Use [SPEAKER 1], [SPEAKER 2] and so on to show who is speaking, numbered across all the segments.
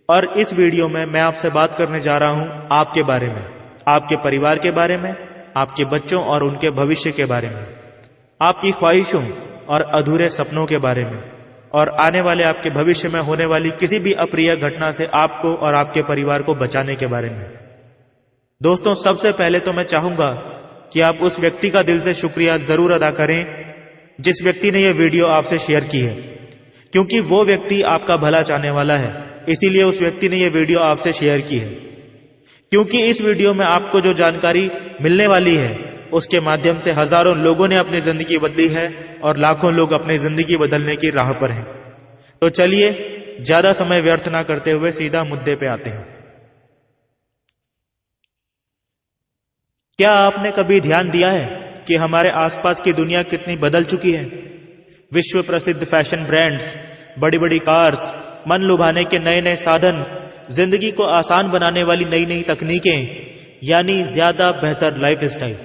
[SPEAKER 1] और इस वीडियो में मैं आपसे बात करने जा रहा हूं आपके बारे में, आपके परिवार के बारे में, आपके बच्चों और उनके भविष्य के बारे में, आपकी ख्वाहिशों और अधूरे सपनों के बारे में, और आने वाले आपके भविष्य में होने वाली किसी भी अप्रिय घटना से आपको और आपके परिवार को बचाने के बारे में। दोस्तों, सबसे पहले तो मैं चाहूंगा कि आप उस व्यक्ति का दिल से शुक्रिया जरूर अदा करें जिस व्यक्ति ने यह वीडियो आपसे शेयर की है, क्योंकि वो व्यक्ति आपका भला चाहने वाला है, इसीलिए उस व्यक्ति ने यह वीडियो आपसे शेयर की है। क्योंकि इस वीडियो में आपको जो जानकारी मिलने वाली है उसके माध्यम से हजारों लोगों ने अपनी जिंदगी बदली है और लाखों लोग अपनी जिंदगी बदलने की राह पर हैं। तो चलिए ज्यादा समय व्यर्थ ना करते हुए सीधा मुद्दे पे आते हैं। क्या आपने कभी ध्यान दिया है कि हमारे आसपास की दुनिया कितनी बदल चुकी है? विश्व प्रसिद्ध फैशन ब्रांड्स, बड़ी बड़ी कार्स, मन लुभाने के नए नए साधन, जिंदगी को आसान बनाने वाली नई नई तकनीकें, यानी ज्यादा बेहतर लाइफस्टाइल।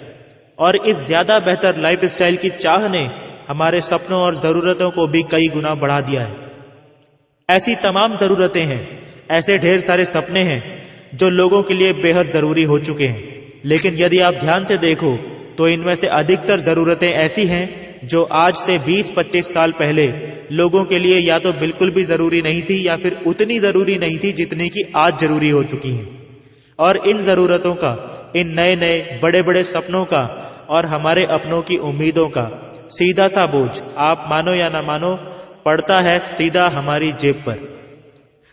[SPEAKER 1] और इस ज्यादा बेहतर लाइफस्टाइल की चाह ने हमारे सपनों और जरूरतों को भी कई गुना बढ़ा दिया है। ऐसी तमाम जरूरतें हैं, ऐसे ढेर सारे सपने हैं जो लोगों के लिए बेहद जरूरी हो चुके हैं, लेकिन यदि आप ध्यान से देखो तो इनमें से अधिकतर जरूरतें ऐसी हैं जो आज से 20-25 साल पहले लोगों के लिए या तो बिल्कुल भी जरूरी नहीं थी या फिर उतनी जरूरी नहीं थी जितनी कि आज जरूरी हो चुकी हैं। और इन जरूरतों का, इन नए नए बड़े बड़े सपनों का और हमारे अपनों की उम्मीदों का सीधा सा बोझ, आप मानो या ना मानो, पड़ता है सीधा हमारी जेब पर।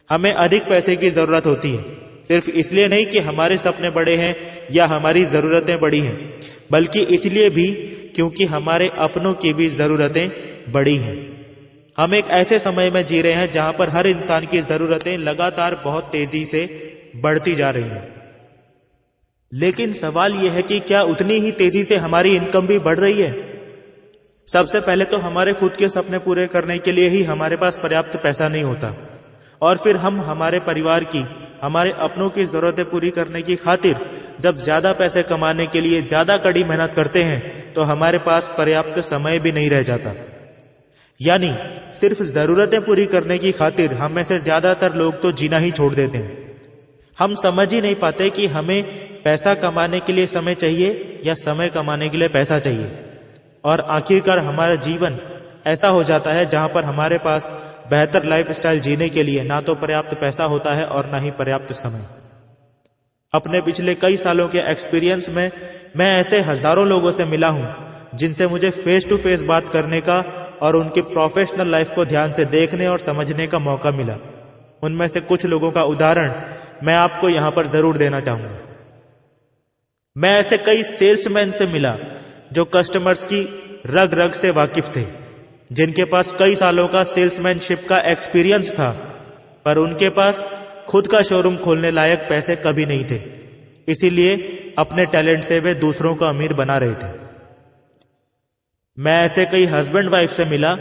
[SPEAKER 1] हमें अधिक पैसे की जरूरत होती है, सिर्फ इसलिए नहीं कि हमारे सपने बड़े हैं या हमारी जरूरतें बड़ी हैं, बल्कि इसलिए भी क्योंकि हमारे अपनों की भी जरूरतें बड़ी हैं। हम एक ऐसे समय में जी रहे हैं जहां पर हर इंसान की जरूरतें लगातार बहुत तेजी से बढ़ती जा रही हैं। लेकिन सवाल यह है कि क्या उतनी ही तेजी से हमारी इनकम भी बढ़ रही है? सबसे पहले तो हमारे खुद के सपने पूरे करने के लिए ही हमारे पास पर्याप्त पैसा नहीं होता, और फिर हम हमारे परिवार की, हमारे अपनों की जरूरतें पूरी करने की खातिर जब ज्यादा पैसे कमाने के लिए ज्यादा कड़ी मेहनत करते हैं तो हमारे पास पर्याप्त समय भी नहीं रह जाता। यानी सिर्फ जरूरतें पूरी करने की खातिर हम में से ज्यादातर लोग तो जीना ही छोड़ देते हैं। हम समझ ही नहीं पाते कि हमें पैसा कमाने के लिए समय चाहिए या समय कमाने के लिए पैसा चाहिए, और आखिरकार हमारा जीवन ऐसा हो जाता है जहां पर हमारे पास बेहतर लाइफस्टाइल जीने के लिए ना तो पर्याप्त पैसा होता है और ना ही पर्याप्त समय। अपने पिछले कई सालों के एक्सपीरियंस में मैं ऐसे हजारों लोगों से मिला हूं जिनसे मुझे फेस टू फेस बात करने का और उनकी प्रोफेशनल लाइफ को ध्यान से देखने और समझने का मौका मिला। उनमें से कुछ लोगों का उदाहरण मैं आपको यहां पर जरूर देना चाहूंगा। मैं ऐसे कई सेल्समैन से मिला जो कस्टमर्स की रग रग से वाकिफ थे, जिनके पास कई सालों का सेल्समैनशिप का एक्सपीरियंस था, पर उनके पास खुद का शोरूम खोलने लायक पैसे कभी नहीं थे, इसीलिए अपने टैलेंट से वे दूसरों को अमीर बना रहे थे। मैं ऐसे कई हस्बैंड वाइफ से मिला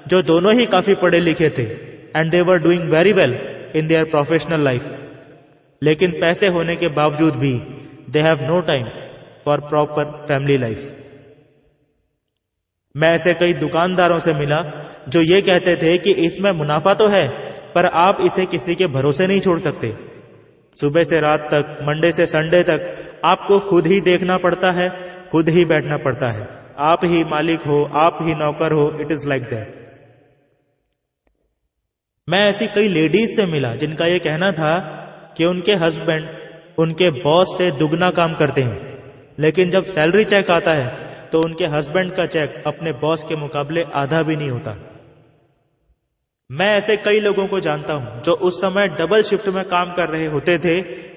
[SPEAKER 1] जो दोनों ही काफी पढ़े लिखे थे and they were doing very well in their professional life, लेकिन पैसे होने के बावजूद भी they have no time for proper family life. मैं ऐसे कई दुकानदारों से मिला जो ये कहते थे कि इसमें मुनाफा तो है, पर आप इसे किसी के भरोसे नहीं छोड़ सकते। सुबह से रात तक, मंडे से संडे तक आपको खुद ही देखना पड़ता है, खुद ही बैठना पड़ता है, आप ही मालिक हो, आप ही नौकर हो, इट इज लाइक दैट। मैं ऐसी कई लेडीज से मिला जिनका यह कहना था कि उनके हस्बैंड उनके बॉस से दुगना काम करते हैं, लेकिन जब सैलरी चेक आता है तो उनके हस्बैंड का चेक अपने बॉस के मुकाबले आधा भी नहीं होता। मैं ऐसे कई लोगों को जानता हूं जो उस समय डबल शिफ्ट में काम कर रहे होते थे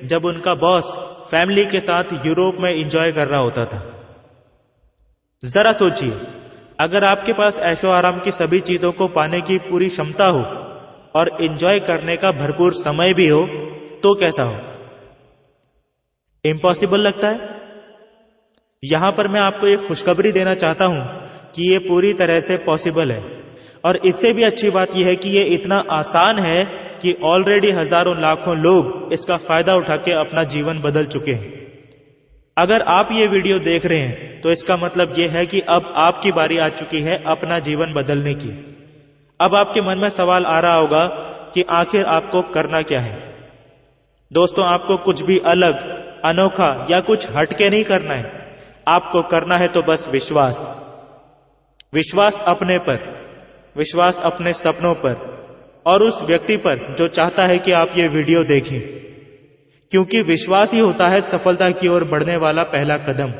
[SPEAKER 1] जब उनका बॉस फैमिली के साथ यूरोप में एंजॉय कर रहा होता था। जरा सोचिए, अगर आपके पास ऐशो आराम की सभी चीजों को पाने की पूरी क्षमता हो और एंजॉय करने का भरपूर समय भी हो तो कैसा हो? इम्पॉसिबल लगता है। यहां पर मैं आपको एक खुशखबरी देना चाहता हूं कि ये पूरी तरह से पॉसिबल है, और इससे भी अच्छी बात यह है कि ये इतना आसान है कि ऑलरेडी हजारों लाखों लोग इसका फायदा उठा के अपना जीवन बदल चुके हैं। अगर आप ये वीडियो देख रहे हैं तो इसका मतलब यह है कि अब आपकी बारी आ चुकी है अपना जीवन बदलने की। अब आपके मन में सवाल आ रहा होगा कि आखिर आपको करना क्या है, दोस्तों, आपको कुछ भी अलग, अनोखा या कुछ हटके नहीं करना है। आपको करना है तो बस विश्वास। विश्वास अपने पर, विश्वास अपने सपनों पर और उस व्यक्ति पर जो चाहता है कि आप ये वीडियो देखें, क्योंकि विश्वास ही होता है सफलता की ओर बढ़ने वाला पहला कदम।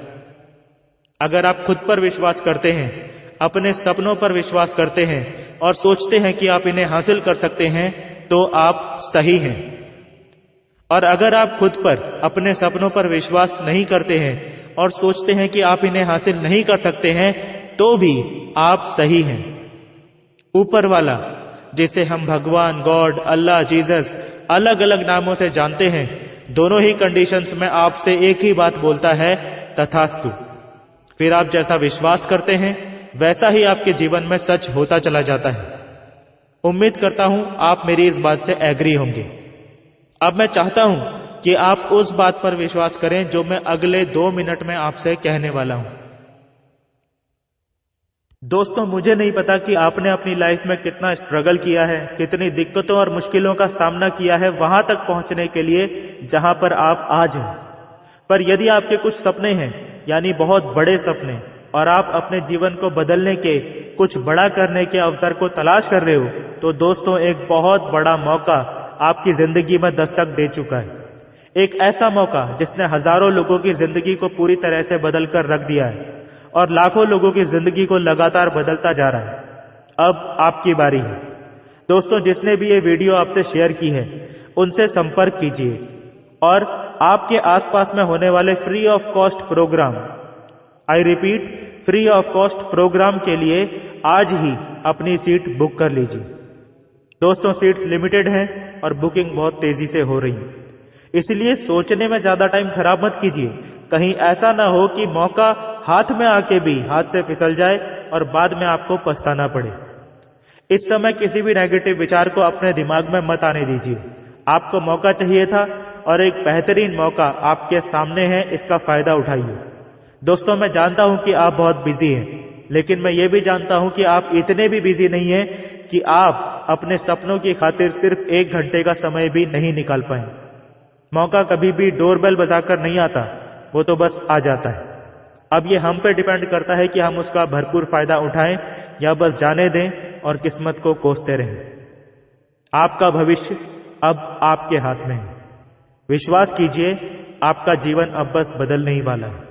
[SPEAKER 1] अगर आप खुद पर विश्वास करते हैं, अपने सपनों पर विश्वास करते हैं और सोचते हैं कि आप इन्हें हासिल कर सकते हैं, तो आप सही हैं। और अगर आप खुद पर, अपने सपनों पर विश्वास नहीं करते हैं और सोचते हैं कि आप इन्हें हासिल नहीं कर सकते हैं, तो भी आप सही हैं। ऊपर वाला, जिसे हम भगवान, गॉड, अल्लाह, जीसस अलग अलग नामों से जानते हैं, दोनों ही कंडीशंस में आपसे एक ही बात बोलता है, तथास्तु। फिर आप जैसा विश्वास करते हैं वैसा ही आपके जीवन में सच होता चला जाता है। उम्मीद करता हूं आप मेरी इस बात से एग्री होंगे। अब मैं चाहता हूं कि आप उस बात पर विश्वास करें जो मैं अगले 2 मिनट में आपसे कहने वाला हूं। दोस्तों, मुझे नहीं पता कि आपने अपनी लाइफ में कितना स्ट्रगल किया है, कितनी दिक्कतों और मुश्किलों का सामना किया है वहां तक पहुंचने के लिए जहां पर आप आज हैं। पर यदि आपके कुछ सपने हैं, यानी बहुत बड़े सपने, और आप अपने जीवन को बदलने के, कुछ बड़ा करने के अवसर को तलाश कर रहे हो, तो दोस्तों एक बहुत बड़ा मौका आपकी जिंदगी में दस्तक दे चुका है। एक ऐसा मौका जिसने हजारों लोगों की जिंदगी को पूरी तरह से बदल कर रख दिया है और लाखों लोगों की जिंदगी को लगातार बदलता जा रहा है। अब आपकी बारी है। दोस्तों, जिसने भी ये वीडियो आपसे शेयर की है उनसे संपर्क कीजिए और आपके आसपास में होने वाले free of cost program, I repeat, free of cost program के लिए आज ही अपनी सीट बुक कर लीजिए। दोस्तों, सीट्स लिमिटेड हैं और बुकिंग बहुत तेजी से हो रही है, इसलिए सोचने में ज्यादा टाइम खराब मत कीजिए। कहीं ऐसा ना हो कि मौका हाथ में आके भी हाथ से फिसल जाए और बाद में आपको पछताना पड़े। इस समय किसी भी नेगेटिव विचार को अपने दिमाग में मत आने दीजिए। आपको मौका चाहिए था और एक बेहतरीन मौका आपके सामने है, इसका फायदा उठाइए। दोस्तों, मैं जानता हूं कि आप बहुत बिजी हैं, लेकिन मैं ये भी जानता हूं कि आप इतने भी बिजी नहीं हैं कि आप अपने सपनों की खातिर सिर्फ 1 घंटे का समय भी नहीं निकाल पाए। मौका कभी भी डोरबेल बजाकर नहीं आता, वो तो बस आ जाता है। अब ये हम पे डिपेंड करता है कि हम उसका भरपूर फायदा उठाएं या बस जाने दें और किस्मत को कोसते रहें। आपका भविष्य अब आपके हाथ में है। विश्वास कीजिए, आपका जीवन अब बस बदलने ही वाला है।